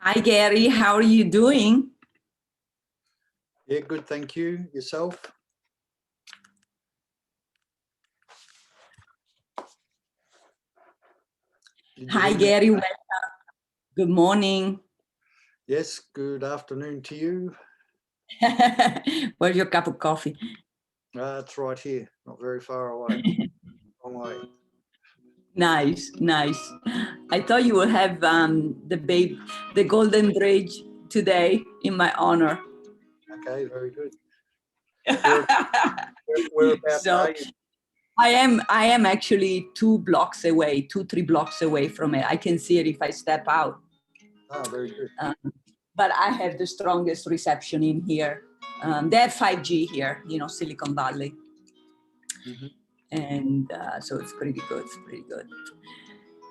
Hi, Gary. How are you doing? Yeah, good. Thank you. Yourself? Hi, Gary. Welcome. Good morning. Yes, good afternoon to you. Where's your cup of coffee? It's right here, not very far away. Long way. Nice, nice. I thought you would have the Golden Bridge today in my honor. Okay, very good. Whereabouts So are you? I am actually 3 blocks away from it. I can see it if I step out. Ah, very good. But I have the strongest reception in here. They have 5G here, Silicon Valley. Mm-hmm. And so it's pretty good.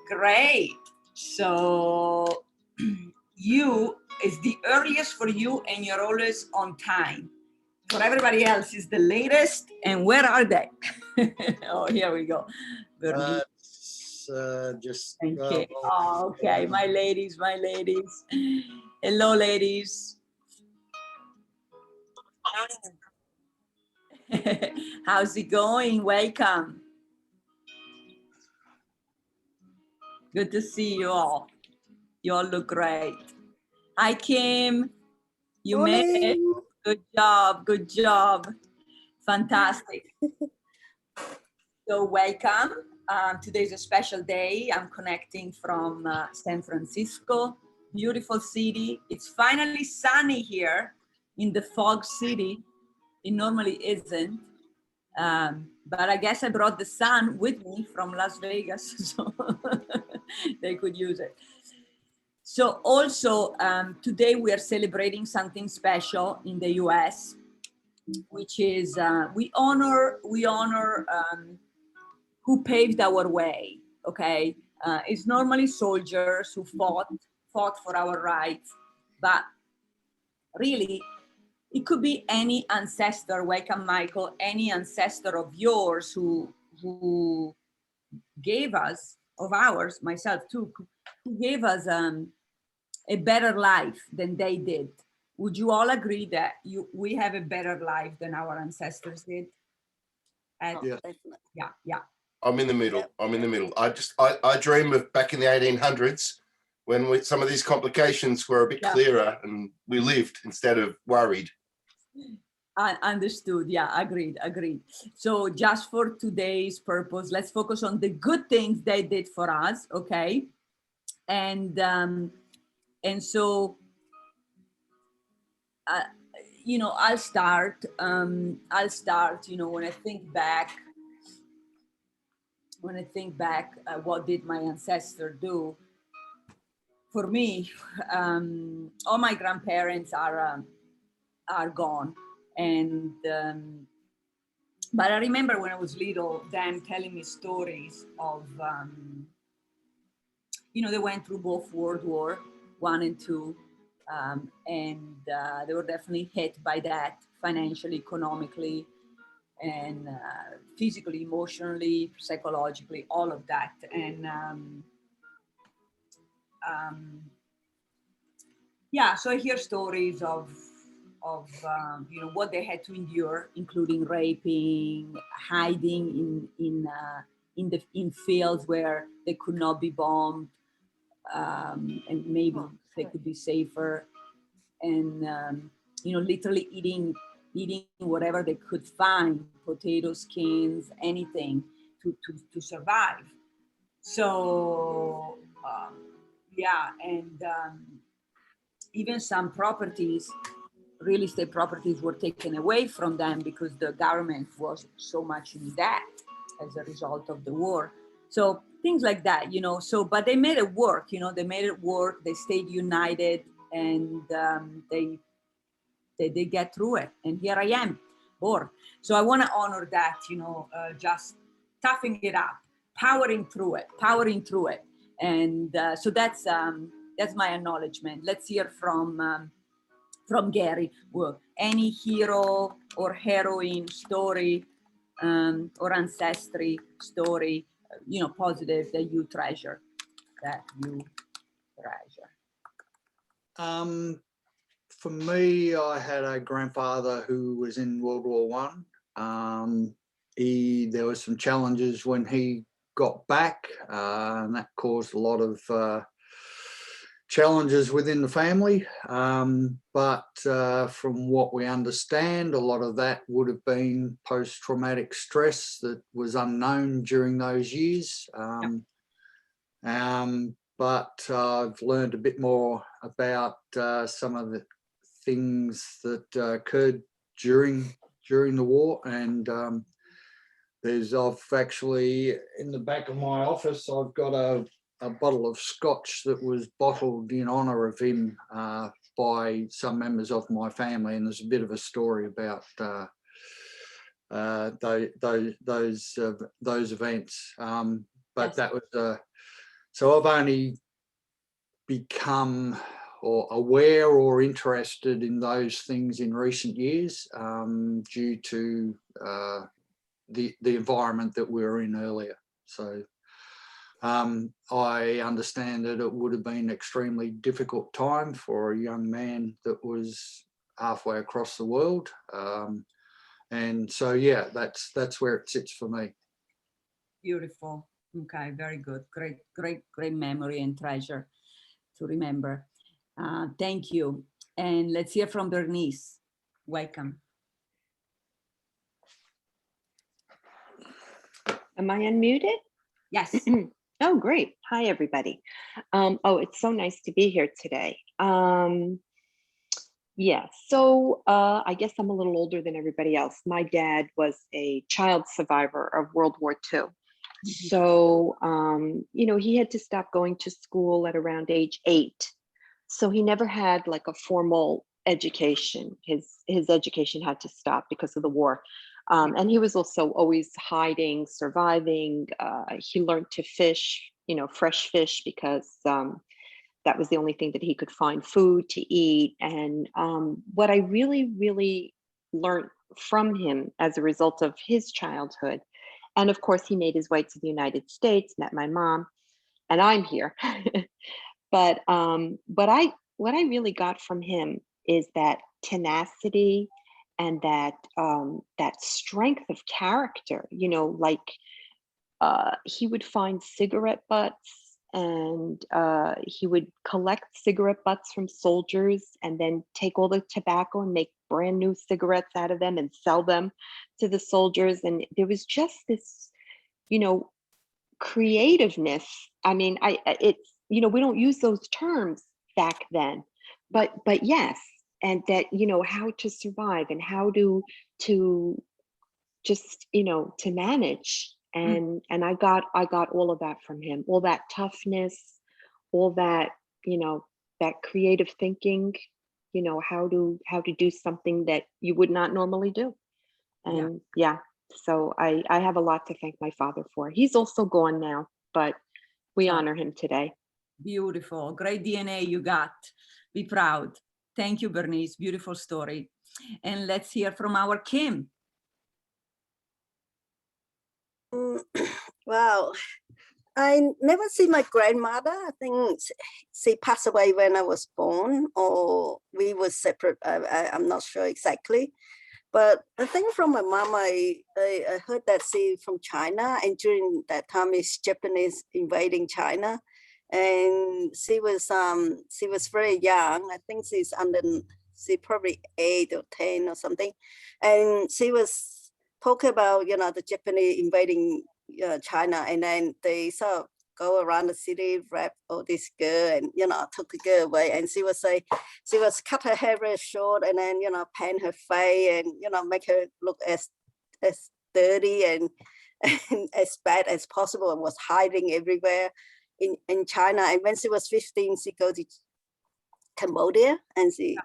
Great. So it's the earliest for you and you're always on time. For everybody else is the latest. And where are they? Oh, here we go. Just okay. Okay, my ladies. Hello, ladies. How's it going? Welcome. Good to see you all. You all look great. Hi, Kim. You made it. Good job. Fantastic. So welcome. Today's a special day. I'm connecting from San Francisco. Beautiful city. It's finally sunny here in the fog city. It normally isn't. But I guess I brought the sun with me from Las Vegas, so they could use it. So also today we are celebrating something special in the US, which is we honor who paved our way. Okay, it's normally soldiers who fought for our rights, but really it could be any ancestor. Welcome, Michael. Any ancestor of yours who gave us, of ours, myself too, who gave us a better life than they did. Would you all agree that we have a better life than our ancestors did? Yeah. I'm in the middle. I dream of back in the 1800s when some of these complications were a bit clearer and we lived instead of worried. I understood. Yeah, agreed. So just for today's purpose, let's focus on the good things they did for us, okay? And so, I'll start. When I think back, what did my ancestor do? For me, all my grandparents are gone, and but I remember when I was little, them telling me stories of, they went through both World War I and II, and they were definitely hit by that financially, economically, and physically, emotionally, psychologically, all of that. And so I hear stories of what they had to endure, including raping, hiding in fields where they could not be bombed, and maybe they could be safer, and literally eating whatever they could find, potato skins, anything to survive. So and even some properties, real estate properties, were taken away from them because the government was so much in debt as a result of the war. So things like that, so, but they made it work, they stayed united, and they get through it. And here I am, born. So I want to honor that, just toughing it up, powering through it. And so that's my acknowledgement. Let's hear from Gary. Well, any hero or heroine story, or ancestry story, positive that you treasure. For me, I had a grandfather who was in World War One. There were some challenges when he got back, and that caused a lot of challenges within the family. But from what we understand, a lot of that would have been post-traumatic stress that was unknown during those years. But I've learned a bit more about some of the things that occurred during the war, and I've actually, in the back of my office, I've got a bottle of scotch that was bottled in honour of him by some members of my family, and there's a bit of a story about those events. But yes. That was so I've only become aware or interested in those things in recent years due to the environment that we were in earlier. So I understand that it would have been an extremely difficult time for a young man that was halfway across the world. And so, yeah, that's where it sits for me. Beautiful. Okay, very good. Great memory and treasure to remember. Thank you. And let's hear from Bernice. Welcome. Am I unmuted? Yes. Oh, great. Hi, everybody. Oh, it's so nice to be here today. Yeah, so I guess I'm a little older than everybody else. My dad was a child survivor of World War II. So, you know, he had to stop going to school at around age 8. So he never had like a formal education. His education had to stop because of the war. And he was also always hiding, surviving. He learned to fish, you know, fresh fish, because that was the only thing that he could find food to eat. And what I really learned from him as a result of his childhood, and of course he made his way to the United States, met my mom, and I'm here. But what I really got from him is that tenacity and that strength of character. You know, like he would find cigarette butts, and he would collect cigarette butts from soldiers and then take all the tobacco and make brand new cigarettes out of them and sell them to the soldiers. And there was just this, you know, creativeness. I mean, it's, you know, we don't use those terms back then, but yes. And that, you know, how to survive and how to just, you know, to manage. And I got all of that from him, all that toughness, all that, you know, that creative thinking, you know, how to do something that you would not normally do. And yeah, so I have a lot to thank my father for. He's also gone now, but we honor him today. Beautiful. Great DNA you got. Be proud. Thank you, Bernice. Beautiful story. And let's hear from our Kim. Wow. I never see my grandmother. I think she passed away when I was born, or we were separate. I'm not sure exactly. But I think from my mom, I heard that she from China, and during that time is Japanese invading China, and she was very young. I think she probably 8 or 10 or something, and she was talking about, you know, the Japanese invading China, and then they sort of go around the city, rap all this girl, and, you know, took the girl away. And she was cut her hair very short, and then, you know, paint her face, and, you know, make her look as dirty and as bad as possible, and was hiding everywhere in China. And when she was 15, she go to Cambodia, and she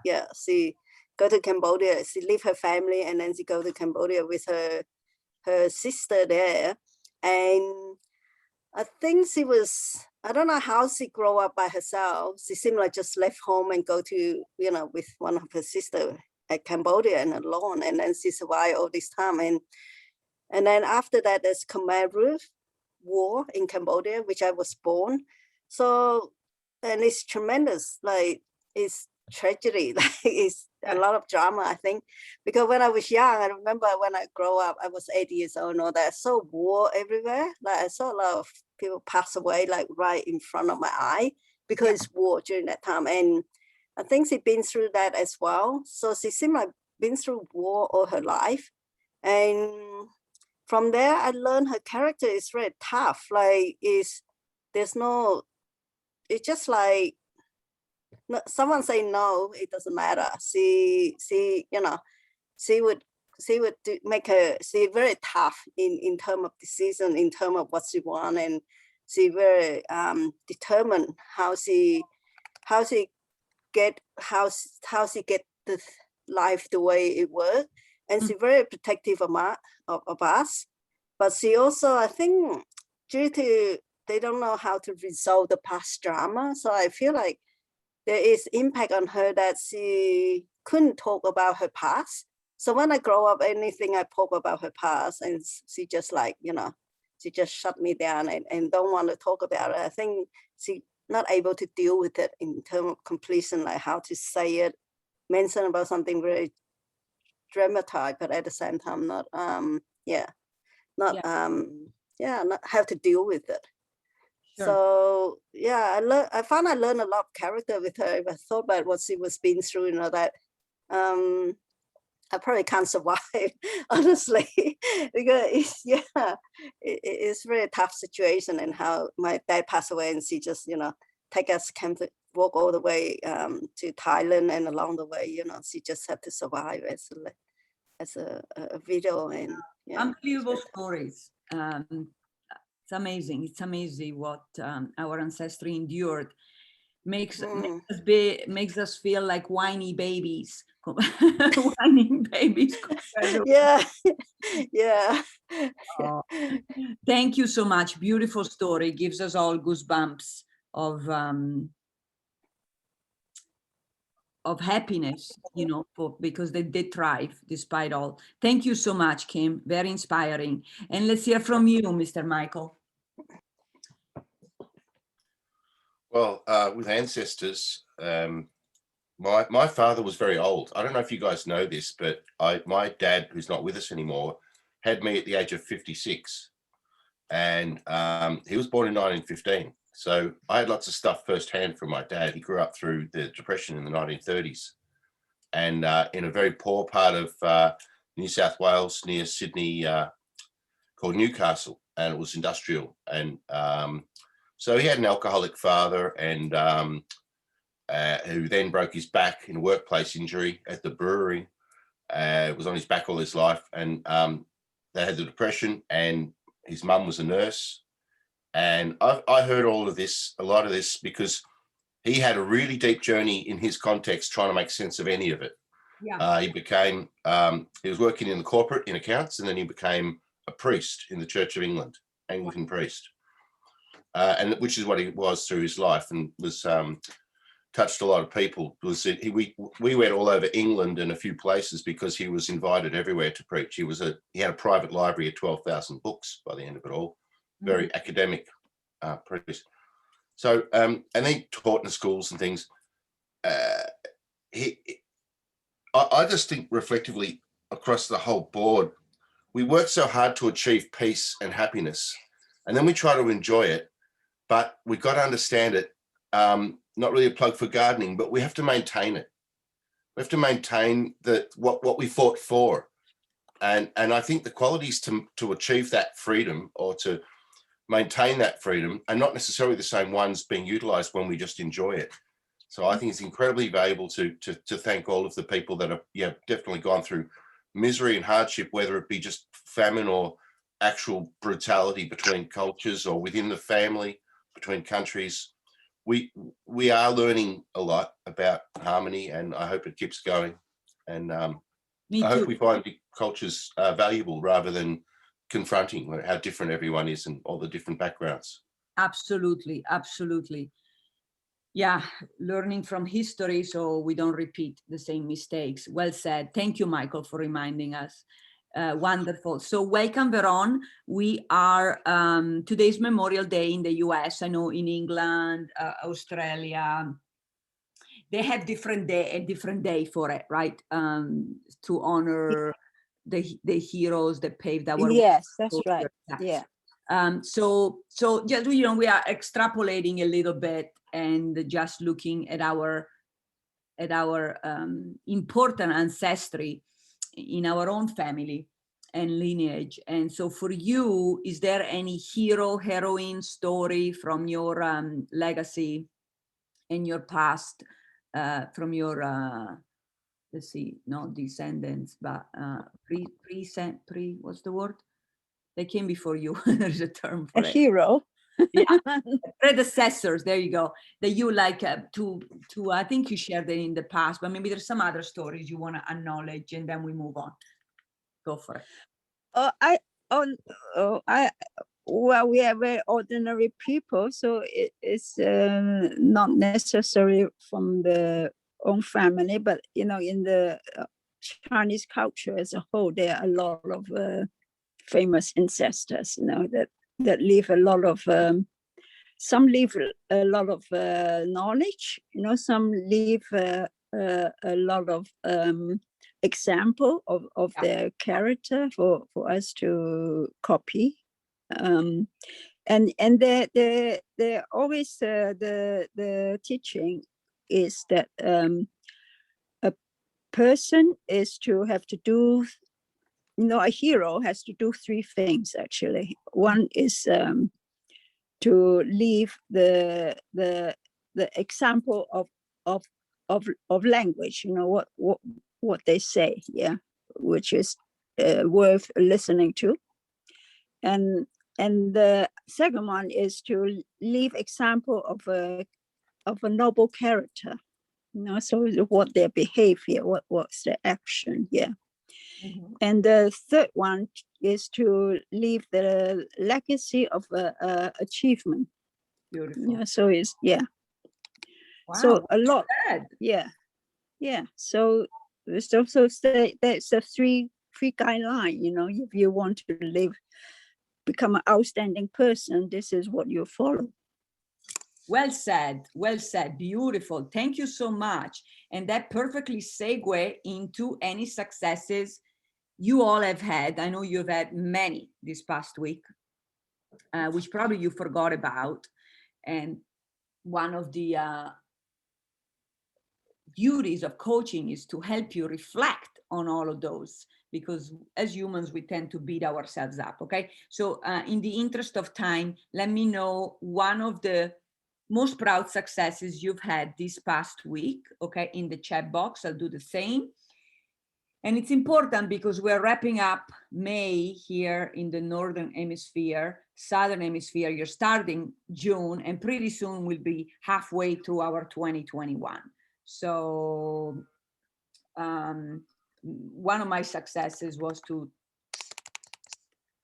go to Cambodia. She leave her family, and then she go to Cambodia with her sister there. And I think I don't know how she grew up by herself. She seemed like just left home and go to, you know, with one of her sisters at Cambodia and alone. And then she survived all this time. And then after that, there's Khmer Rouge War in Cambodia, which I was born. So, and it's tremendous. Like, it's tragedy. Like it's a lot of drama, I think, because when I was young, I remember when I grew up, I was 8 years old. And all that, I saw war everywhere. Like I saw a lot of people pass away, like right in front of my eye, because it's war during that time. And I think she's been through that as well. So she seemed like been through war all her life, and from there I learned her character is very tough. Like there's no, it's just like no, someone say no, it doesn't matter. She you know, she would make her, she very tough in terms of decision, in terms of what she want, and she very determined how she get the life the way it works, and she very protective of us. But she also, I think, due to they don't know how to resolve the past drama, so I feel like there is impact on her that she couldn't talk about her past. So when I grow up, anything I talk about her past, and she just like, you know, she just shut me down and don't want to talk about it. I think she not able to deal with it in terms of completion, like how to say it, mention about something very dramatized, but at the same time not not how to deal with it. Sure. So yeah, I found I learned a lot of character with her. If I thought about what she was been through, you know, that I probably can't survive, honestly, because it's really a tough situation. And how my dad passed away, and she just, you know, take us walk all the way to Thailand, and along the way, you know, she just had to survive as a widow. And unbelievable stories. It's amazing. It's amazing what our ancestry endured. Makes us feel like whiny babies. Whining babies. Yeah. Oh, thank you so much. Beautiful story. Gives us all goosebumps of happiness, you know, because they did thrive despite all. Thank you so much, Kim. Very inspiring. And let's hear from you, Mr. Michael. Well, with ancestors, my father was very old. I don't know if you guys know this, but my dad, who's not with us anymore, had me at the age of 56, and he was born in 1915. So I had lots of stuff firsthand from my dad. He grew up through the Depression in the 1930s, and in a very poor part of New South Wales near Sydney called Newcastle, and it was industrial. And so he had an alcoholic father, and who then broke his back in a workplace injury at the brewery. Was on his back all his life, and they had the Depression, and his mum was a nurse. And I heard a lot of this, because he had a really deep journey in his context trying to make sense of any of it. Yeah. He was working in the corporate in accounts, and then he became a priest in the Church of England, Anglican priest, and which is what he was through his life, and was touched a lot of people. We went all over England and a few places because he was invited everywhere to preach. He had a private library of 12,000 books by the end of it all. Very academic priest. So and he taught in the schools and things. I just think reflectively across the whole board, we work so hard to achieve peace and happiness, and then we try to enjoy it, but we've got to understand it. Not really a plug for gardening, but we have to maintain it. We have to maintain what we fought for, and I think the qualities to achieve that freedom, or to maintain that freedom, are not necessarily the same ones being utilized when we just enjoy it. So I think it's incredibly valuable to thank all of the people that have definitely gone through misery and hardship, whether it be just famine or actual brutality between cultures, or within the family, between countries. We are learning a lot about harmony, and I hope it keeps going. And I hope we find cultures valuable rather than confronting how different everyone is and all the different backgrounds. Absolutely, absolutely. Yeah, learning from history so we don't repeat the same mistakes. Well said. Thank you, Michael, for reminding us. Wonderful. So welcome, Veron. We are, today's Memorial Day in the US. I know in England, Australia, they have a different day for it, right? To honor the heroes that paved our way. Yes, that's right. Yes. Yeah. So just, we are extrapolating a little bit and just looking at our important ancestry in our own family and lineage. And so for you, is there any hero, heroine story from your legacy in your past, from your let's see, not descendants, but what's the word? They came before you. There's a term for A it. hero. Yeah. Predecessors, there you go, that you like to I think you shared it in the past, but maybe there's some other stories you want to acknowledge, and then we move on. Go for it. Well, we are very ordinary people, so it's not necessarily from the own family, but in the Chinese culture as a whole, there are a lot of famous ancestors, that leave a lot of some leave a lot of knowledge, some leave a lot of example of their character for us to copy. And they're always the teaching is that a person is to have to do, a hero has to do three things actually. One is to leave the example of language, what they say, which is worth listening to. And the second one is to leave example of a noble character, so what their behavior, what's their action, Mm-hmm. And the third one is to leave the legacy of achievement. Beautiful. So it's Wow, so a lot. Sad. So there's also there's a three guideline. If you want to become an outstanding person, this is what you follow. Well said, beautiful. Thank you so much. And that perfectly segue into any successes you all have had. I know you've had many this past week, which probably you forgot about. And one of the beauties of coaching is to help you reflect on all of those, because as humans, we tend to beat ourselves up, okay? So in the interest of time, let me know one of the most proud successes you've had this past week, okay, in the chat box. I'll do the same. And it's important because we're wrapping up May here in the Northern Hemisphere. Southern Hemisphere, you're starting June, and pretty soon we'll be halfway through our 2021. So one of my successes was to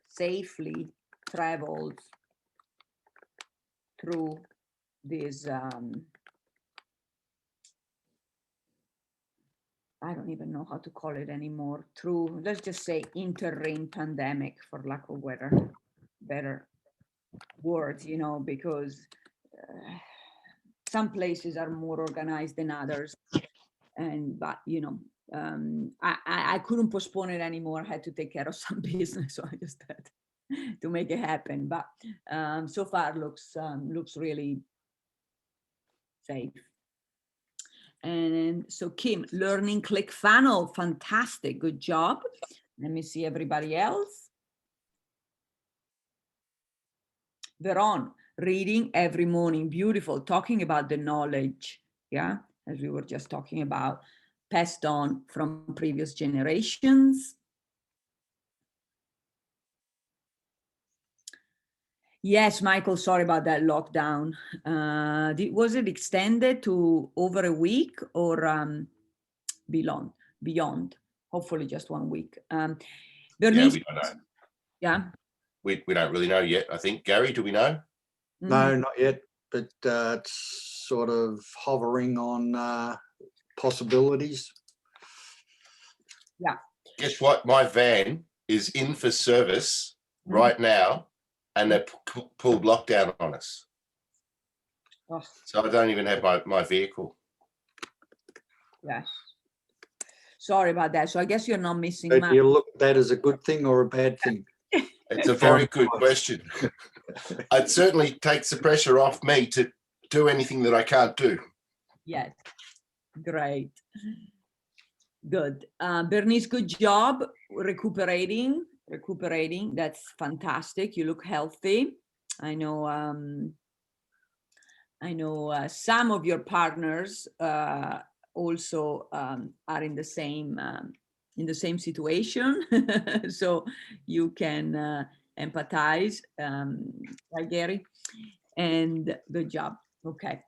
safely travel through this, I don't even know how to call it anymore, through, let's just say, interim pandemic, for lack of better words, because some places are more organized than others. But I couldn't postpone it anymore. I had to take care of some business, so I just had to make it happen. But so far looks really safe. And so Kim, learning ClickFunnels, fantastic, good job. Let me see everybody else. Veron, reading every morning, beautiful, talking about the knowledge, as we were just talking about, passed on from previous generations. Yes, Michael, sorry about that lockdown. Was it extended to over a week or beyond? Hopefully just 1 week. Bernice, we don't know. Yeah. We don't really know yet, I think. Gary, do we know? No, not yet, but it's sort of hovering on possibilities. Yeah. Guess what? My van is in for service right now, and they pulled lockdown on us. Oh. So I don't even have my vehicle. Yes. Sorry about that. So I guess you're not missing Do much. you look at that as a good thing or a bad thing? It's a very good question. It certainly takes the pressure off me to do anything that I can't do. Yes. Great. Good. Bernice, good job. Recuperating. That's fantastic. You look healthy. I know some of your partners also are in the same situation, so you can empathize, right, Gary? And good job. Okay.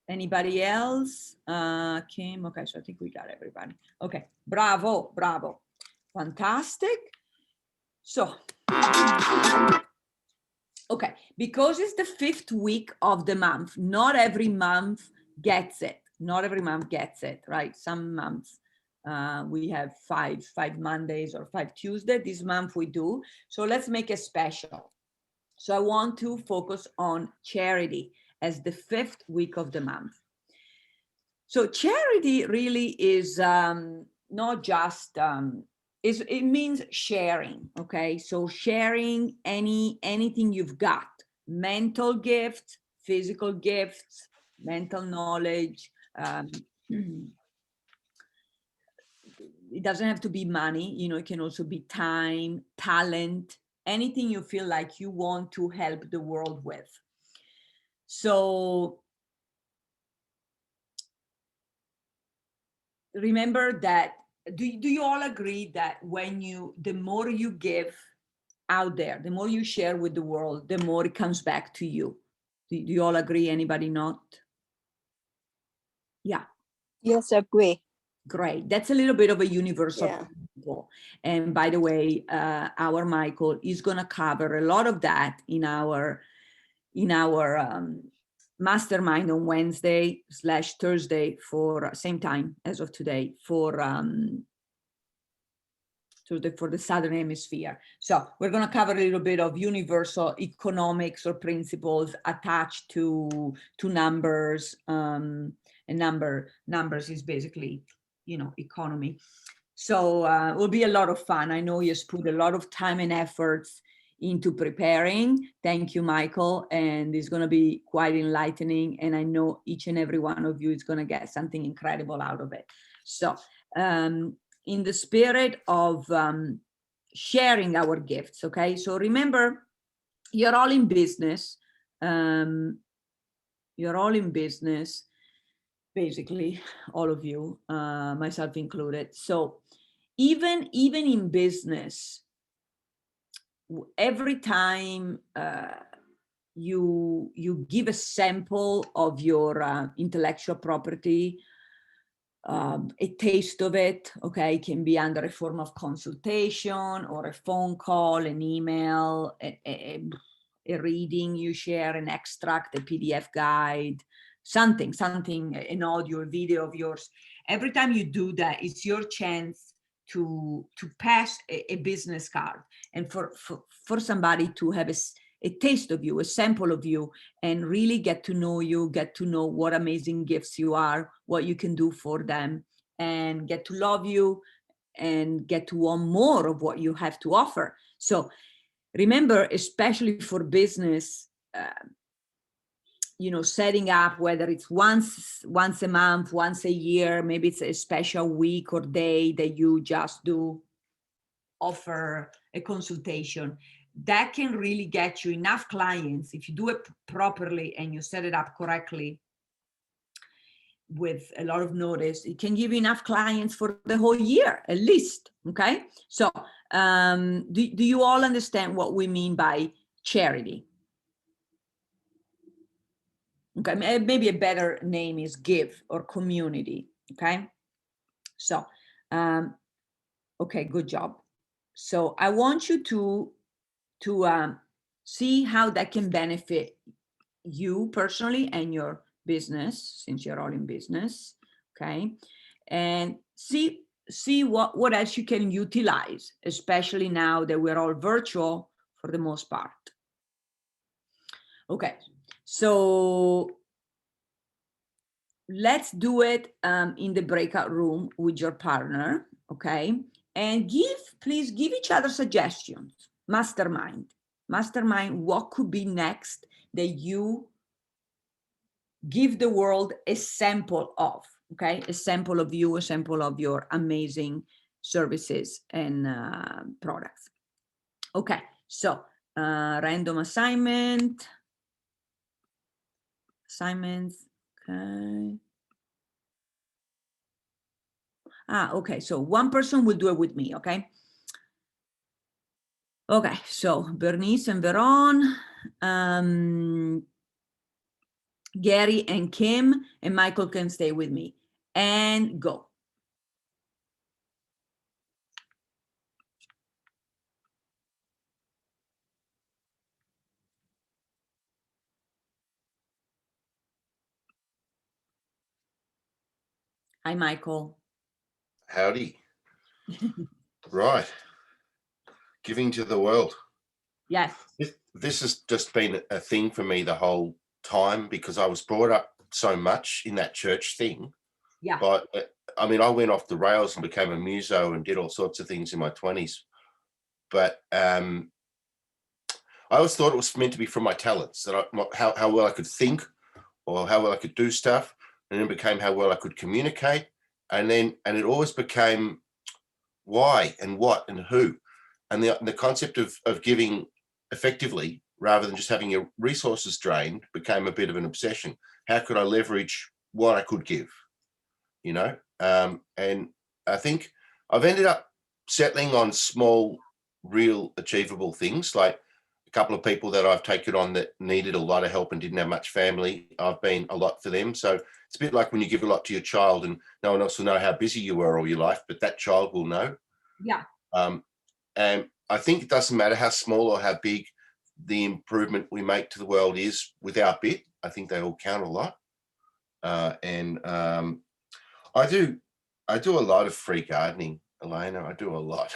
Anybody else? Kim? Okay, so I think we got everybody. Okay, bravo. Fantastic. So, okay, because it's the 5th week of the month, not every month gets it. Not every month gets it, right? Some months we have five Mondays or 5 Tuesdays. This month we do. So let's make it special. So I want to focus on charity as the 5th week of the month. So charity really is not just, it means sharing, okay? So sharing anything you've got, mental gifts, physical gifts, mental knowledge. It doesn't have to be money, you know, it can also be time, talent, anything you feel like you want to help the world with. So remember that, do you all agree that the more you give out there, the more you share with the world, the more it comes back to you? Do you all agree? Anybody not? Yeah. Yes, I agree. Great. That's a little bit of a universal Yeah. principle. And by the way, our Michael is going to cover a lot of that in our mastermind on Wednesday/Thursday for same time as of today for the Southern Hemisphere. So we're going to cover a little bit of universal economics or principles attached to numbers. And numbers is basically, you know, economy. So it will be a lot of fun. I know you've put a lot of time and efforts into preparing. Thank you, Michael. And it's going to be quite enlightening. And I know each and every one of you is going to get something incredible out of it. So in the spirit of sharing our gifts, okay? So remember, you're all in business. You're all in business, basically, all of you, myself included. So even in business, every time you give a sample of your intellectual property, a taste of it, okay, can be under a form of consultation or a phone call, an email, a reading you share, an extract, a PDF guide, something, an audio, a video of yours. Every time you do that, it's your chance to pass a business card, and for somebody to have a taste of you, a sample of you, and really get to know you, get to know what amazing gifts you are, what you can do for them, and get to love you and get to want more of what you have to offer. So remember, especially for business, you know, setting up, whether it's once a month, once a year, maybe it's a special week or day that you just do offer a consultation, that can really get you enough clients. If you do it properly and you set it up correctly with a lot of notice, it can give you enough clients for the whole year, at least, okay? So do you all understand what we mean by charity? Okay, maybe a better name is give or community, okay? So, okay, good job. So I want you to see how that can benefit you personally and your business, since you're all in business, okay? And see what else you can utilize, especially now that we're all virtual for the most part. Okay, so let's do it in the breakout room with your partner, okay? And please give each other suggestions. Mastermind, what could be next that you give the world a sample of, okay? A sample of you, a sample of your amazing services and products. Okay, so random assignments, okay. Okay, so one person will do it with me, okay? Okay, so Bernice and Veron, Gary and Kim, and Michael can stay with me. And go. Hi, Michael. Howdy. Right. Giving to the world. Yes. This has just been a thing for me the whole time because I was brought up so much in that church thing. Yeah. But I mean, I went off the rails and became a muso and did all sorts of things in my 20s. But I always thought it was meant to be from my talents, that how well I could think or how well I could do stuff. And then it became how well I could communicate. And it always became why and what and who. And the concept of giving effectively rather than just having your resources drained became a bit of an obsession. How could I leverage what I could give? You know, and I think I've ended up settling on small, real achievable things, like a couple of people that I've taken on that needed a lot of help and didn't have much family. I've been a lot for them. So it's a bit like when you give a lot to your child and no one else will know how busy you were all your life, but that child will know. Yeah. And I think it doesn't matter how small or how big the improvement we make to the world is with our bit. I think they all count a lot. I do a lot of free gardening, Elena. I do a lot.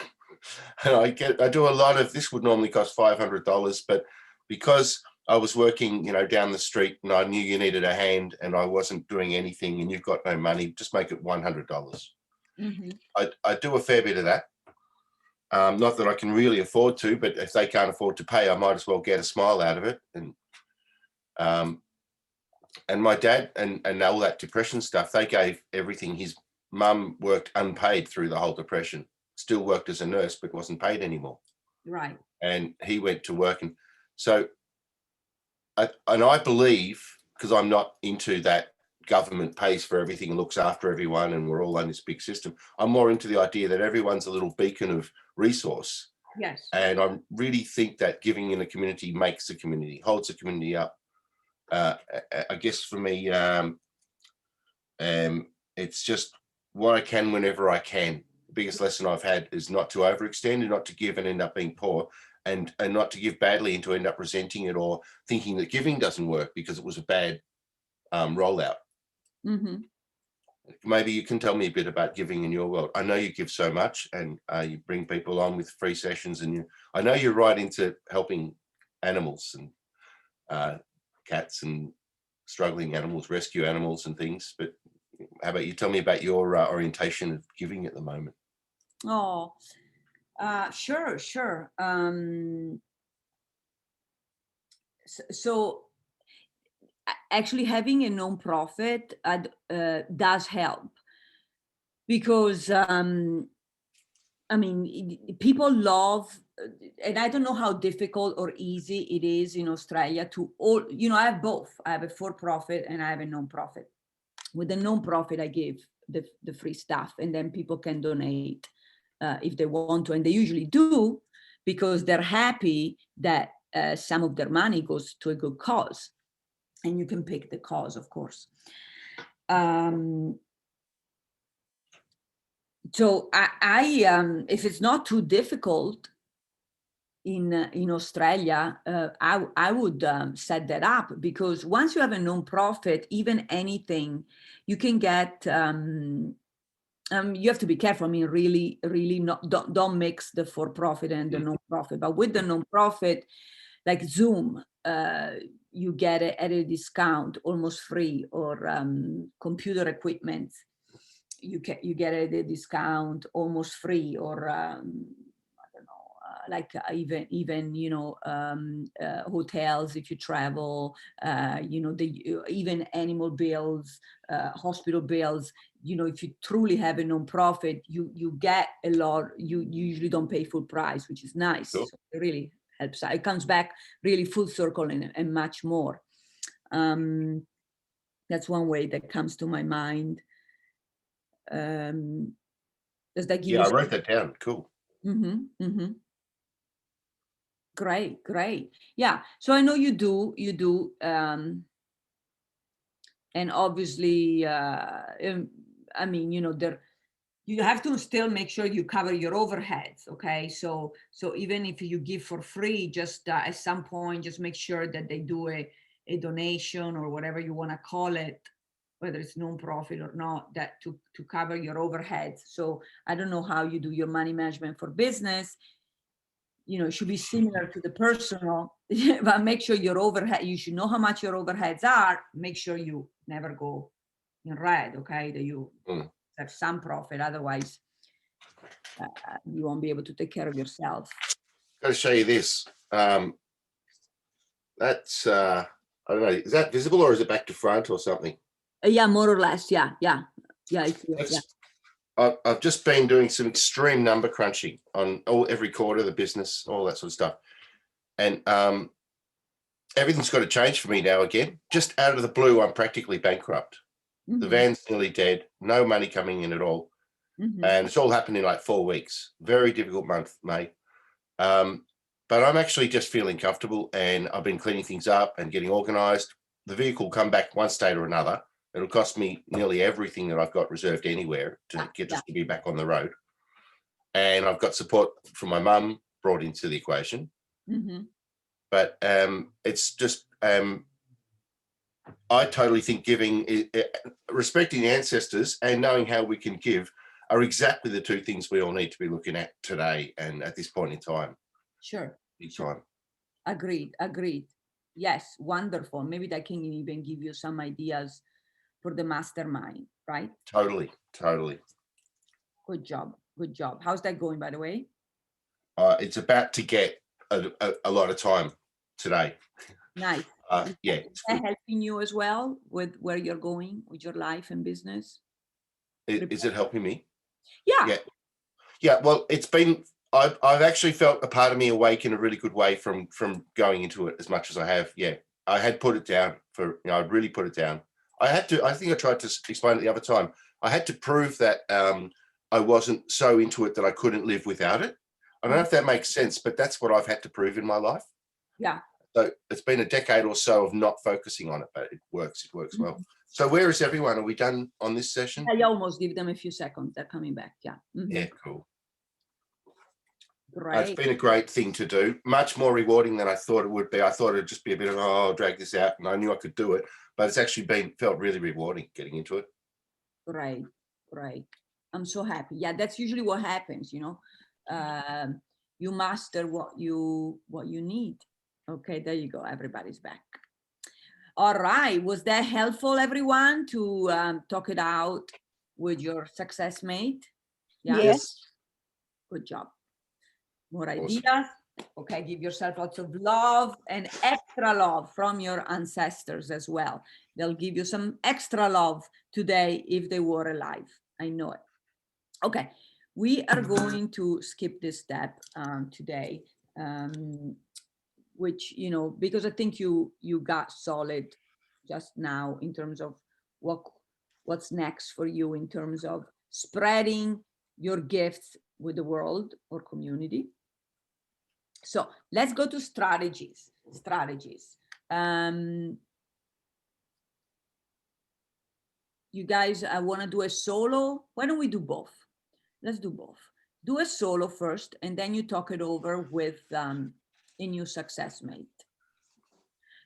And I do a lot of, this would normally cost $500, but because I was working, you know, down the street and I knew you needed a hand and I wasn't doing anything and you've got no money, just make it $100. Mm-hmm. I do a fair bit of that. Not that I can really afford to, but if they can't afford to pay, I might as well get a smile out of it. And my dad and all that depression stuff, they gave everything. His mum worked unpaid through the whole depression, still worked as a nurse, but wasn't paid anymore. Right. And he went to work. And so, I believe, because I'm not into that government pays for everything and looks after everyone and we're all on this big system, I'm more into the idea that everyone's a little beacon of resource. Yes. And I really think that giving in a community makes the community, holds the community up. I guess for me, it's just what I can whenever I can. The biggest lesson I've had is not to overextend and not to give and end up being poor, and not to give badly and to end up resenting it or thinking that giving doesn't work because it was a bad rollout. Mm-hmm. Maybe you can tell me a bit about giving in your world. I know you give so much and you bring people on with free sessions, and I know you're right into helping animals and cats and struggling animals, rescue animals and things. But how about you tell me about your orientation of giving at the moment? Oh, sure. So actually having a nonprofit does help because, I mean, people love, and I don't know how difficult or easy it is in Australia to all, you know, I have both. I have a for-profit and I have a non-profit. With the non-profit, I give the free stuff and then people can donate if they want to. And they usually do because they're happy that some of their money goes to a good cause. And you can pick the cause, of course. So I if it's not too difficult in Australia, I would set that up, because once you have a nonprofit, even anything, you can get. You have to be careful. I mean, really, don't mix the for-profit and the non-profit. But with the non-profit, like Zoom, you get it at a discount, almost free, or computer equipment, you get it at a discount, almost free, or I don't know, like even you know, hotels if you travel, you know, even animal bills, hospital bills. You know, if you truly have a nonprofit, you get a lot. You usually don't pay full price, which is nice. Cool. So it really helps. It comes back really full circle and much more. That's one way that comes to my mind. Does that give you? Yeah, I wrote that down. Cool. Great, great. Yeah. So I know you do. And obviously, I mean, you know, you have to still make sure you cover your overheads. Okay. So even if you give for free, just at some point, just make sure that they do a donation or whatever you want to call it, whether it's nonprofit or not, that to cover your overheads. So I don't know how you do your money management for business. You know, it should be similar to the personal, but make sure your overhead, you should know how much your overheads are. Make sure you never go in red, okay? That you have some profit, otherwise you won't be able to take care of yourself. Got to show you this. That's, I don't know, is that visible or is it back to front or something? Yeah, more or less, yeah. I've just been doing some extreme number crunching on every quarter of the business, all that sort of stuff. And everything's got to change for me now again. Just out of the blue, I'm practically bankrupt. The van's nearly dead, no money coming in at all. And it's all happened in like 4 weeks. Very difficult month, May. But I'm actually just feeling comfortable, and I've been cleaning things up and getting organized. The vehicle will come back one state or another. It'll cost me nearly everything that I've got reserved anywhere to get this to be back on the road. And I've got support from my mum brought into the equation. But it's just, I totally think giving, respecting the ancestors and knowing how we can give are exactly the two things we all need to be looking at today and at this point in time. Sure. Big time. Agreed. Yes, wonderful. Maybe that can even give you some ideas for the mastermind, right? Totally. Good job. How's that going, by the way? It's about to get a lot of time today. Nice. Yeah. Is that helping you as well with where you're going with your life and business? Is it helping me? Yeah. Well, it's been, I've actually felt a part of me awake in a really good way from going into it as much as I have. Yeah, I had put it down I'd really put it down. I think I tried to explain it the other time. I had to prove that I wasn't so into it that I couldn't live without it. I don't know if that makes sense, but that's what I've had to prove in my life. Yeah. So it's been a decade or so of not focusing on it, but it works well. So where is everyone? Are we done on this session? I almost give them a few seconds. They're coming back. Yeah. Yeah, cool. Great. It's been a great thing to do. Much more rewarding than I thought it would be. I thought it'd just be a bit of, I'll drag this out, and I knew I could do it, but it's actually felt really rewarding getting into it. Great. I'm so happy. Yeah, that's usually what happens, you know. You master what you need. Okay, there you go. Everybody's back. All right. Was that helpful, everyone, to talk it out with your success mate? Yeah? Yes. Good job. More Awesome. ideas. Okay, give yourself lots of love and extra love from your ancestors as well. They'll give you some extra love today if they were alive. I know it. Okay, we are going to skip this step today, which, you know, because I think you got solid just now in terms of what's next for you in terms of spreading your gifts with the world or community. So let's go to strategies. You guys want to do a solo? Why don't we do both? Let's do both. Do a solo first, and then you talk it over with a new success mate.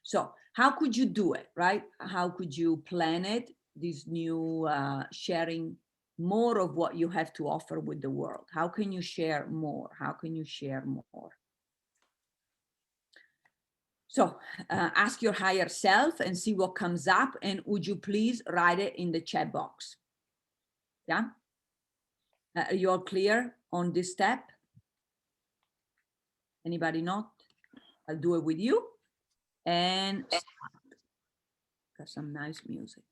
So how could you do it, right? How could you plan it? This new sharing more of what you have to offer with the world. How can you share more? So ask your higher self and see what comes up, and would you please write it in the chat box? Yeah. Are you all clear on this step? Anybody not? I'll do it with you. And got some nice music.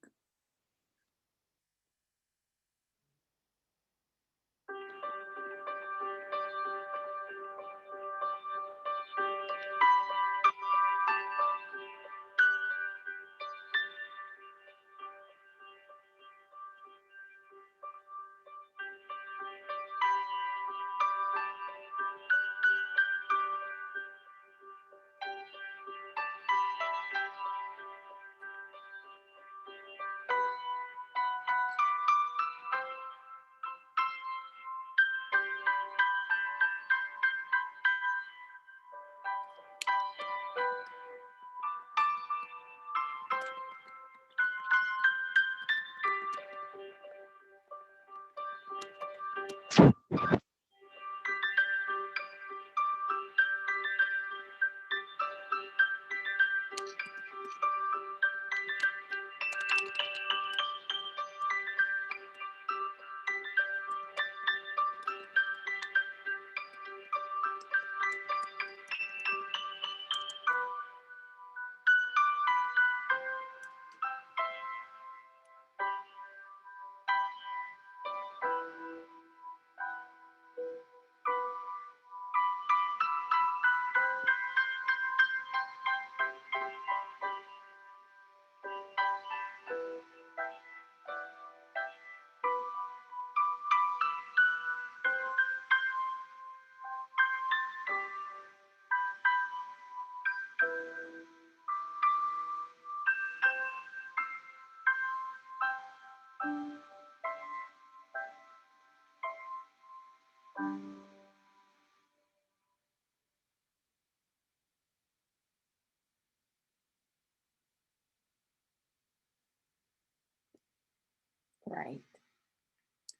Right.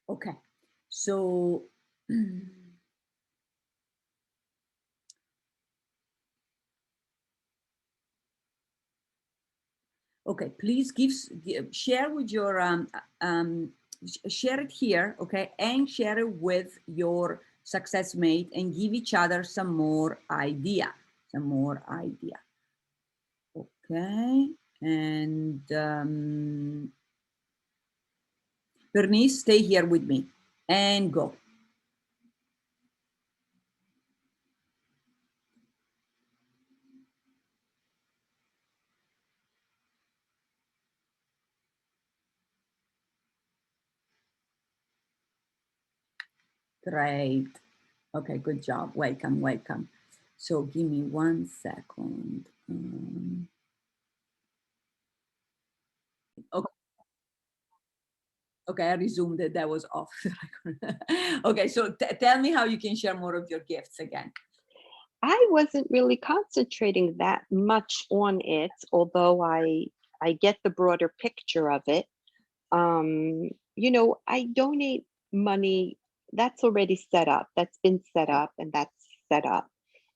Okay. So okay, please share with your share it here, okay, and share it with your success mate and give each other some more idea. Okay, and Bernice, stay here with me and go. Great. Okay, good job. Welcome, welcome. So give me 1 second. Okay. Okay, I resumed it. That was off. Okay, so tell me how you can share more of your gifts again. I wasn't really concentrating that much on it, although I get the broader picture of it. You know, I donate money that's already set up, that's been set up, and that's set up.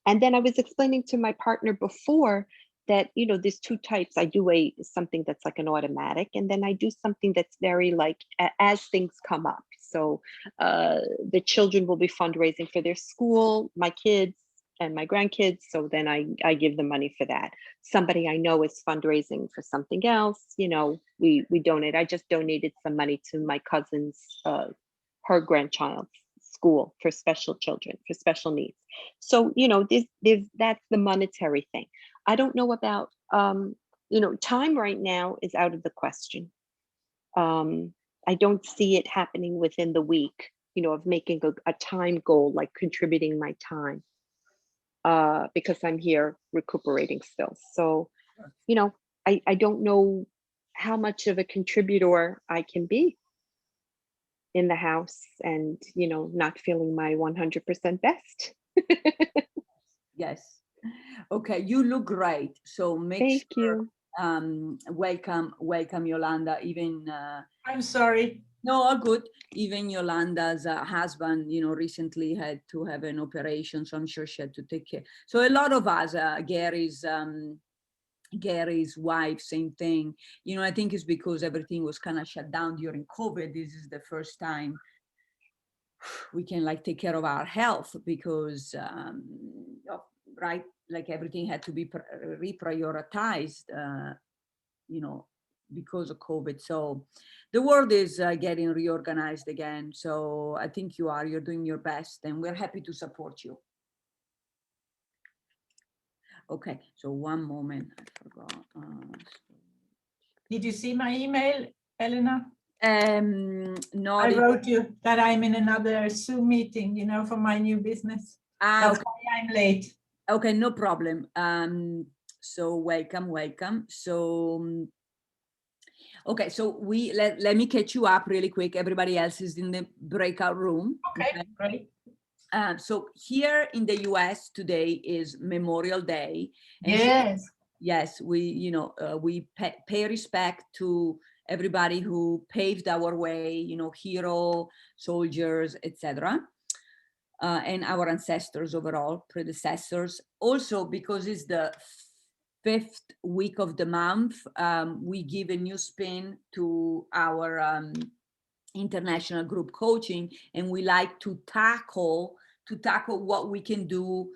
And then I was explaining to my partner before that, you know, there's two types. I do something that's like an automatic, and then I do something that's very like as things come up. So the children will be fundraising for their school, my kids and my grandkids. So then I give them money for that. Somebody I know is fundraising for something else, you know, we donate. I just donated some money to my cousin's, her grandchild's school for special children, for special needs. So, you know, that's the monetary thing. I don't know about, you know, time right now is out of the question. I don't see it happening within the week, you know, of making a time goal, like contributing my time, because I'm here recuperating still. So, you know, I don't know how much of a contributor I can be in the house and, you know, not feeling my 100% best. Yes. Okay, you look great. So make Thank sure, you. welcome Yolanda, even I'm sorry. No, all good. Even Yolanda's husband, you know, recently had to have an operation, so I'm sure she had to take care. So a lot of us, Gary's wife, same thing. You know, I think it's because everything was kind of shut down during COVID. This is the first time we can like take care of our health because, right, like everything had to be reprioritized, you know, because of COVID. So the world is getting reorganized again. So I think you're doing your best, and we're happy to support you. Okay, so one moment, I forgot. Did you see my email, Elena? No, I wrote you that I'm in another Zoom meeting, you know, for my new business. That's okay. why I'm late. Okay, no problem. So welcome. So, okay, so let me catch you up really quick. Everybody else is in the breakout room. Okay, great. So here in the US today is Memorial Day. And Yes. so, yes, we, you know, we pay respect to everybody who paved our way, you know, hero, soldiers, etc. And our ancestors overall, predecessors. Also, because it's the 5th week of the month, we give a new spin to our international group coaching, and we like to tackle what we can do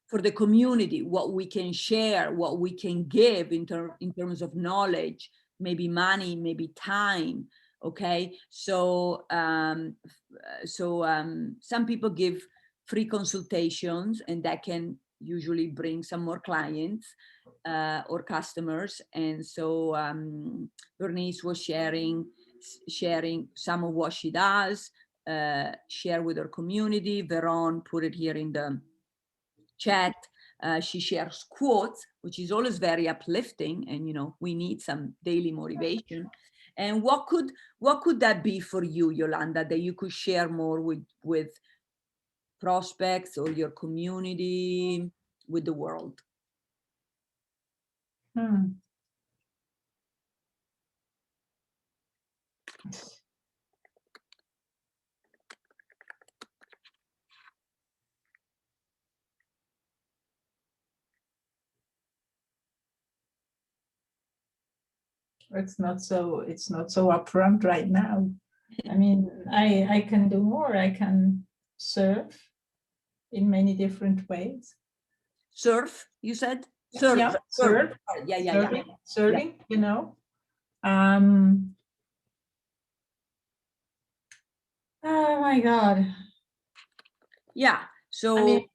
for the community, what we can share, what we can give in terms of knowledge, maybe money, maybe time. Okay, so some people give free consultations, and that can usually bring some more clients or customers. And so Bernice was sharing some of what she does, share with her community. Veron put it here in the chat. She shares quotes, which is always very uplifting, and you know, we need some daily motivation. And what could that be for you, Yolanda, that you could share more with prospects or your community, with the world? It's not so upfront right now. I mean, I can do more. I can serve in many different ways. Surf, you said? Serve. Yeah, serve. Serving, you know. Oh my God. Yeah. So I mean,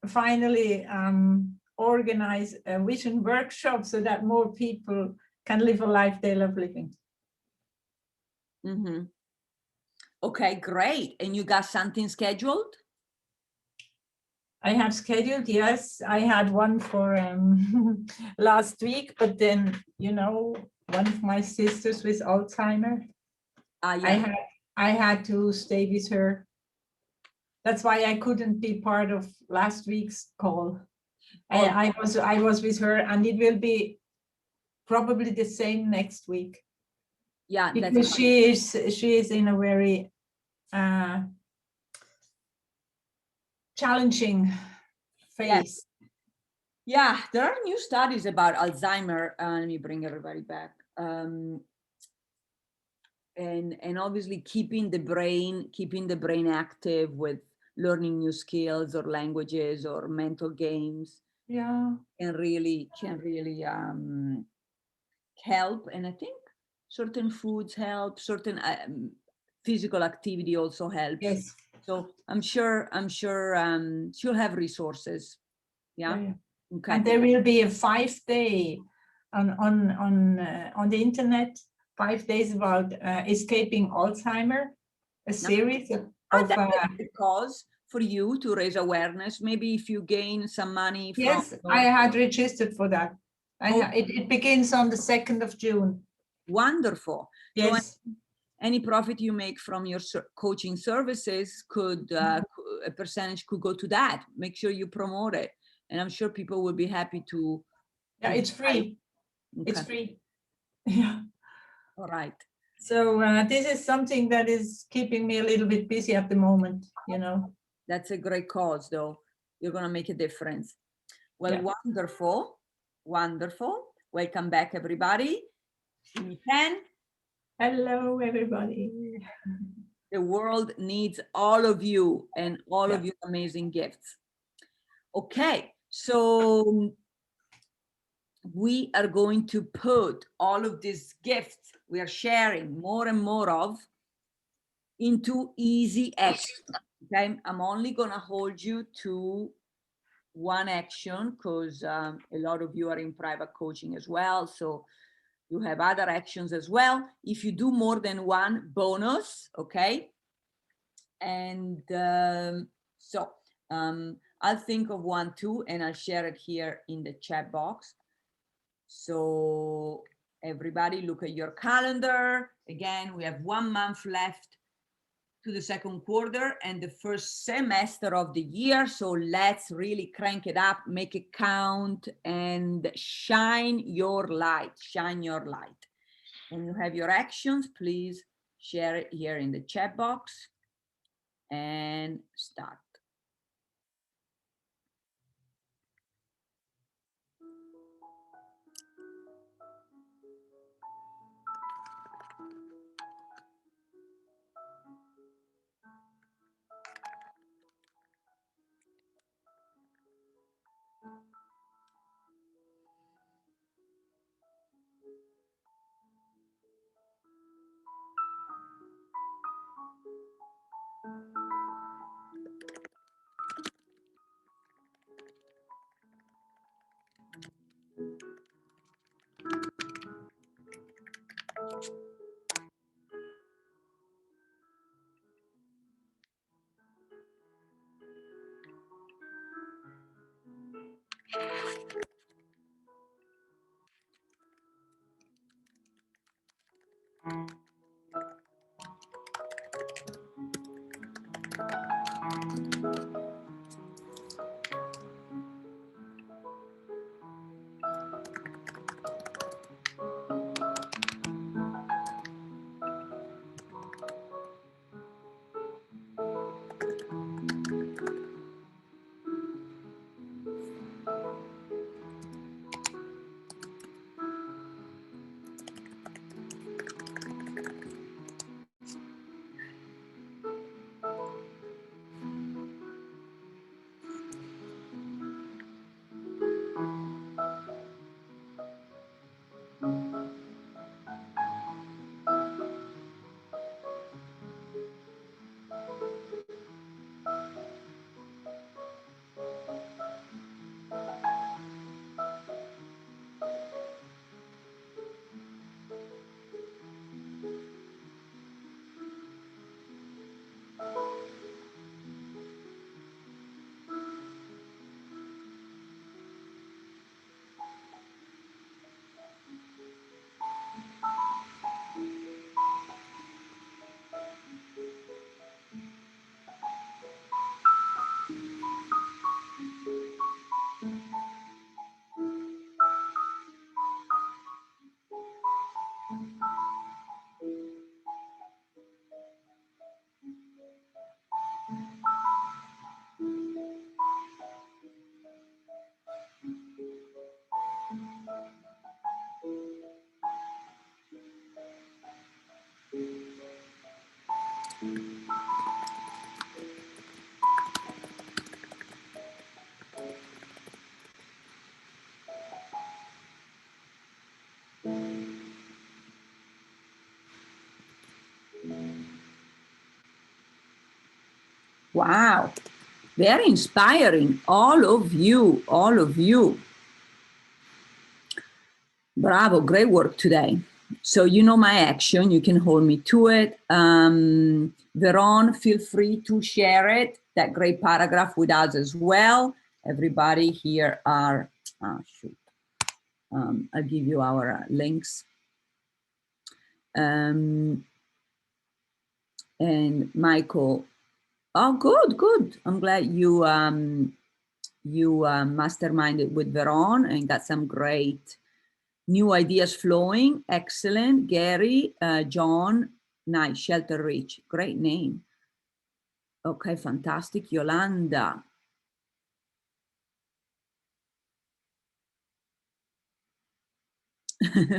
finally organize a vision workshop so that more people can live a life they love living. Mm-hmm. Okay, great. And you got something scheduled? I have scheduled, yes. I had one for last week, but then, you know, one of my sisters with Alzheimer, Yeah. I had to stay with her. That's why I couldn't be part of last week's call. I was with her, and it will be probably the same next week. Yeah, because she is in a very challenging phase. Yeah, there are new studies about Alzheimer. Let me bring everybody back. And obviously keeping the brain active with learning new skills or languages or mental games. Yeah, can really help. And I think certain foods help, certain physical activity also helps. Yes. So I'm sure she'll have resources. Yeah. Okay. And there will be a 5-day on the internet, 5 days about escaping Alzheimer, a series of a cause for you to raise awareness. Maybe if you gain some money from. Yes, I had registered for that. It begins on the 2nd of June. Wonderful. Yes. So any profit you make from your coaching services could a percentage could go to that. Make sure you promote it, and I'm sure people will be happy to. Yeah, it's free. Okay. It's free. Yeah. All right. So this is something that is keeping me a little bit busy at the moment, you know. That's a great cause, though. You're going to make a difference. Well, Yeah. wonderful, wonderful. Welcome back, everybody. We can. Hello, everybody. The world needs all of you and all Yeah. of your amazing gifts. Okay, so we are going to put all of these gifts we are sharing more and more of into easy action. Okay, I'm only gonna hold you to one action because a lot of you are in private coaching as well, so you have other actions as well. If you do more than one, bonus, okay? And I'll think of one too, and I'll share it here in the chat box. So everybody look at your calendar. Again, we have 1 month left to the second quarter and the first semester of the year. So let's really crank it up, make it count, and shine your light, shine your light. When you have your actions, please share it here in the chat box and start. Wow, very inspiring, all of you, all of you. Bravo, great work today. So you know my action, you can hold me to it. Veron, feel free to share it, that great paragraph with us as well. Everybody here are, I'll give you our links. And Michael, oh, good, good. I'm glad you masterminded with Veron and got some great New ideas flowing. Excellent. Gary, John, nice. Sheltereach, great name. Okay, fantastic. Yolanda.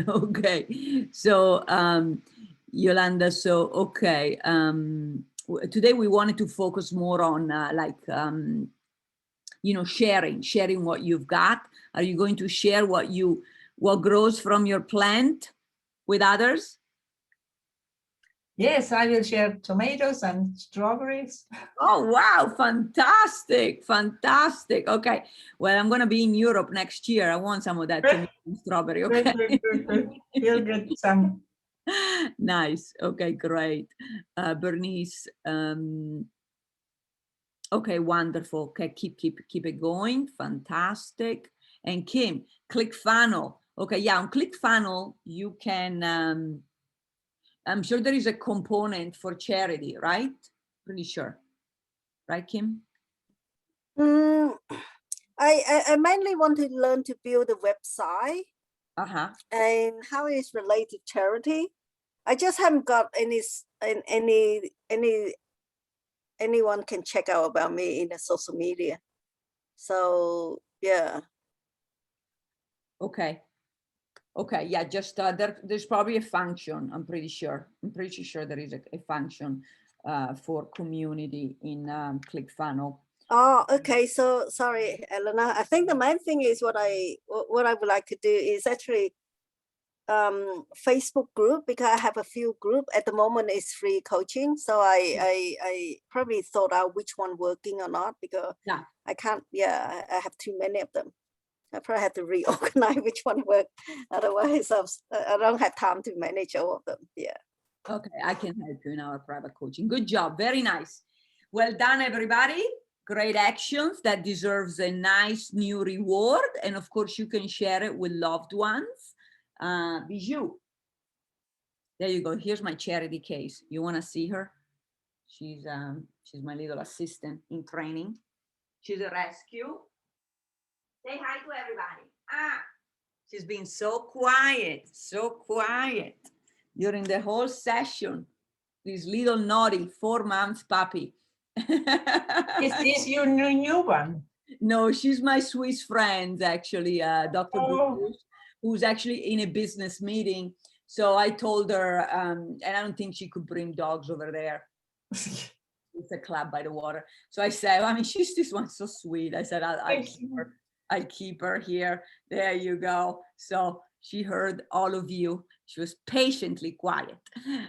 Okay, so Yolanda, so okay, today we wanted to focus more on you know, sharing what you've got. Are you going to share what grows from your plant with others? Yes, I will share tomatoes and strawberries. Oh, wow, fantastic, fantastic. Okay, well, I'm gonna be in Europe next year. I want some of that tomato and strawberry, okay? Good. You'll get some. Nice, okay, great. Bernice, okay, wonderful. Okay, keep it going, fantastic. And Kim, ClickFunnels. Okay, yeah, on ClickFunnels, you can, I'm sure there is a component for charity, right? Pretty sure, right, Kim? I mainly want to learn to build a website and how it's related to charity. I just haven't got anyone can check out about me in the social media. So yeah. Okay. Okay, yeah, just there's probably a function, I'm pretty sure there is a function for community in ClickFunnels. Oh, okay. So sorry, Elena. I think the main thing is what I would like to do is actually Facebook group, because I have a few group at the moment. It's free coaching, so I probably thought out which one working or not, because I can't. Yeah, I have too many of them. I probably have to reorganize which one work. Otherwise, I don't have time to manage all of them. Yeah. Okay, I can help you in our private coaching. Good job. Very nice. Well done, everybody. Great actions that deserves a nice new reward. And of course, you can share it with loved ones. Bijou. There you go. Here's my charity case. You want to see her? She's my little assistant in training. She's a rescue. Say hi to everybody. She's been so quiet during the whole session. This little naughty 4-month puppy. Is this your new one? No, she's my Swiss friend, actually, Dr. Bruce, who's actually in a business meeting. So I told her, and I don't think she could bring dogs over there. It's a club by the water. So I said, I mean, she's this one so sweet. I said, I'll keep her here. There you go. So she heard all of you. She was patiently quiet.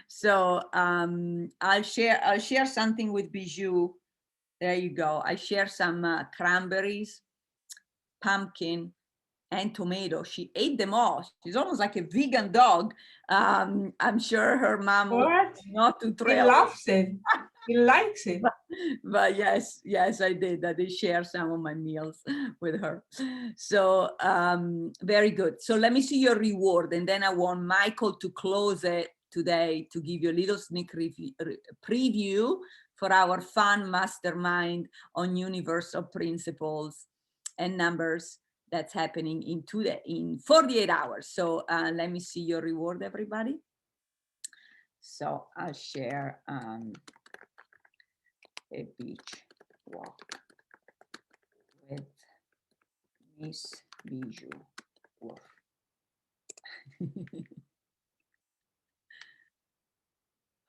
So I'll share something with Bijou. There you go. I share some cranberries, pumpkin, and tomato. She ate them all. She's almost like a vegan dog. I'm sure her mom was not too thrilled. He loves it. He likes it. But yes, I did. I did share some of my meals with her. So very good. So let me see your reward, and then I want Michael to close it today to give you a little sneak preview for our fun mastermind on universal principles and numbers that's happening in 48 hours. So let me see your reward, everybody. So I'll share a beach walk with Ms Bijou.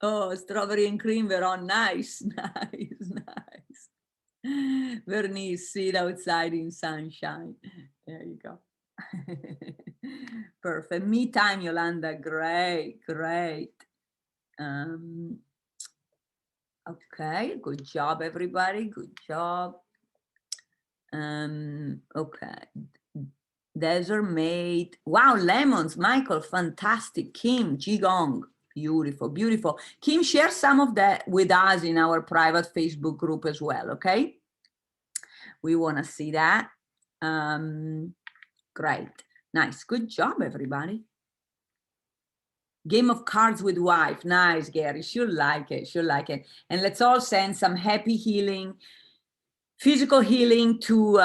Oh, strawberry and cream, Veron, nice. Bernice, sit outside in sunshine. There you go. Perfect. Me time, Yolanda, great. Okay, good job, everybody. Good job. Okay. Desert made. Wow, lemons, Michael, fantastic. Kim, Gong, beautiful. Kim, share some of that with us in our private Facebook group as well, okay? We want to see that. Great, nice, good job, everybody. Game of cards with wife, nice, Gary, she'll like it. And let's all send some happy healing, physical healing to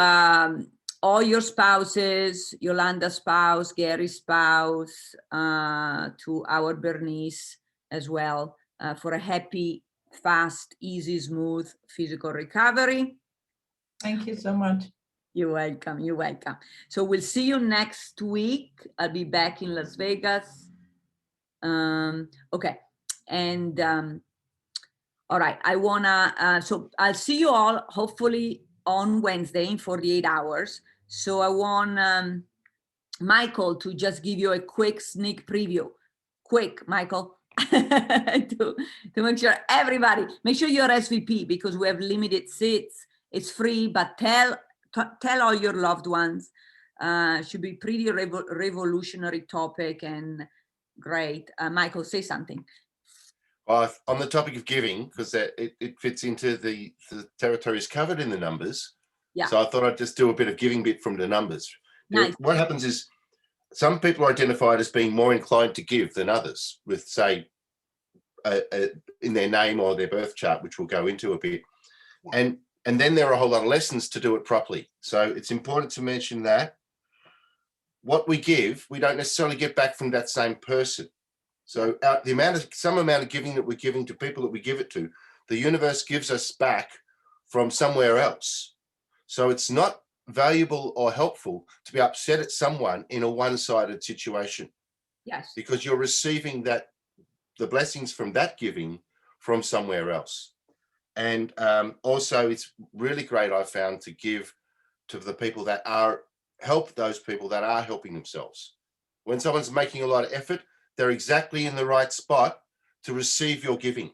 all your spouses, Yolanda's spouse, Gary's spouse, to our Bernice as well, for a happy, fast, easy, smooth physical recovery. Thank you so much. You're welcome. You're welcome. So we'll see you next week. I'll be back in Las Vegas. Okay. And all right, I wanna, so I'll see you all hopefully on Wednesday in 48 hours. So I want Michael to just give you a quick sneak preview. Quick, Michael, to make sure everybody, make sure you're SVP because we have limited seats. It's free, but tell all your loved ones. Should be pretty revolutionary topic and great. Michael, say something. Well, on the topic of giving, because it fits into the territories covered in the numbers. Yeah. So I thought I'd just do a bit of giving bit from the numbers. Nice. What happens is some people are identified as being more inclined to give than others with, say, in their name or their birth chart, which we'll go into a bit. Yeah. And then there are a whole lot of lessons to do it properly. So it's important to mention that what we give, we don't necessarily get back from that same person. So some amount of giving that we're giving to people that we give it to, the universe gives us back from somewhere else. So it's not valuable or helpful to be upset at someone in a one-sided situation. Yes. Because you're receiving the blessings from that giving from somewhere else. And also it's really great, I found, to give to the people that help those people that are helping themselves. When someone's making a lot of effort, they're exactly in the right spot to receive your giving.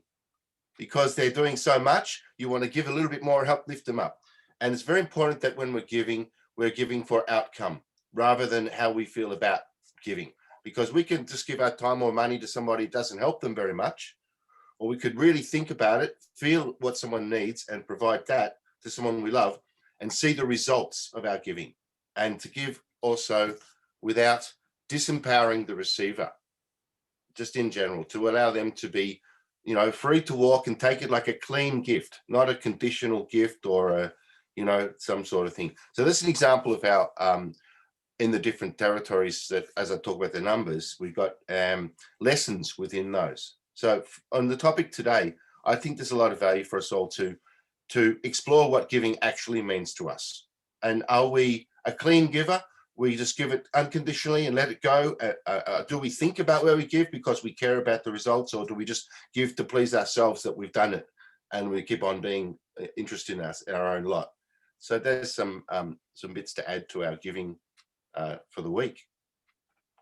Because they're doing so much, you want to give a little bit more, help lift them up. And it's very important that when we're giving for outcome rather than how we feel about giving. Because we can just give our time or money to somebody who doesn't help them very much. Or we could really think about it, feel what someone needs and provide that to someone we love and see the results of our giving. And to give also without disempowering the receiver, just in general, to allow them to be, free to walk and take it like a clean gift, not a conditional gift or some sort of thing. So this is an example of how in the different territories that, as I talk about the numbers, we've got lessons within those. So on the topic today, I think there's a lot of value for us all to explore what giving actually means to us. And are we a clean giver? We just give it unconditionally and let it go? Do we think about where we give because we care about the results, or do we just give to please ourselves that we've done it and we keep on being interested in our own lot? So there's some bits to add to our giving for the week.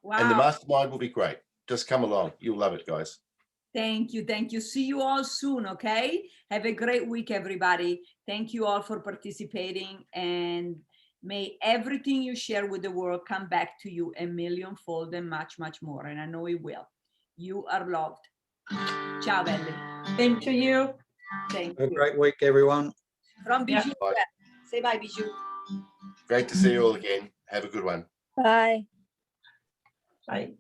Wow. And the mastermind will be great. Just come along. You'll love it, guys. Thank you. Thank you. See you all soon. Okay. Have a great week, everybody. Thank you all for participating, and may everything you share with the world come back to you a millionfold and much, much more. And I know it will. You are loved. Ciao, Belly. Same to you. Thank Have a you. great week, everyone. From Bijou. Bye. Say bye, Bijou. Great to see you all again. Have a good one. Bye. Bye.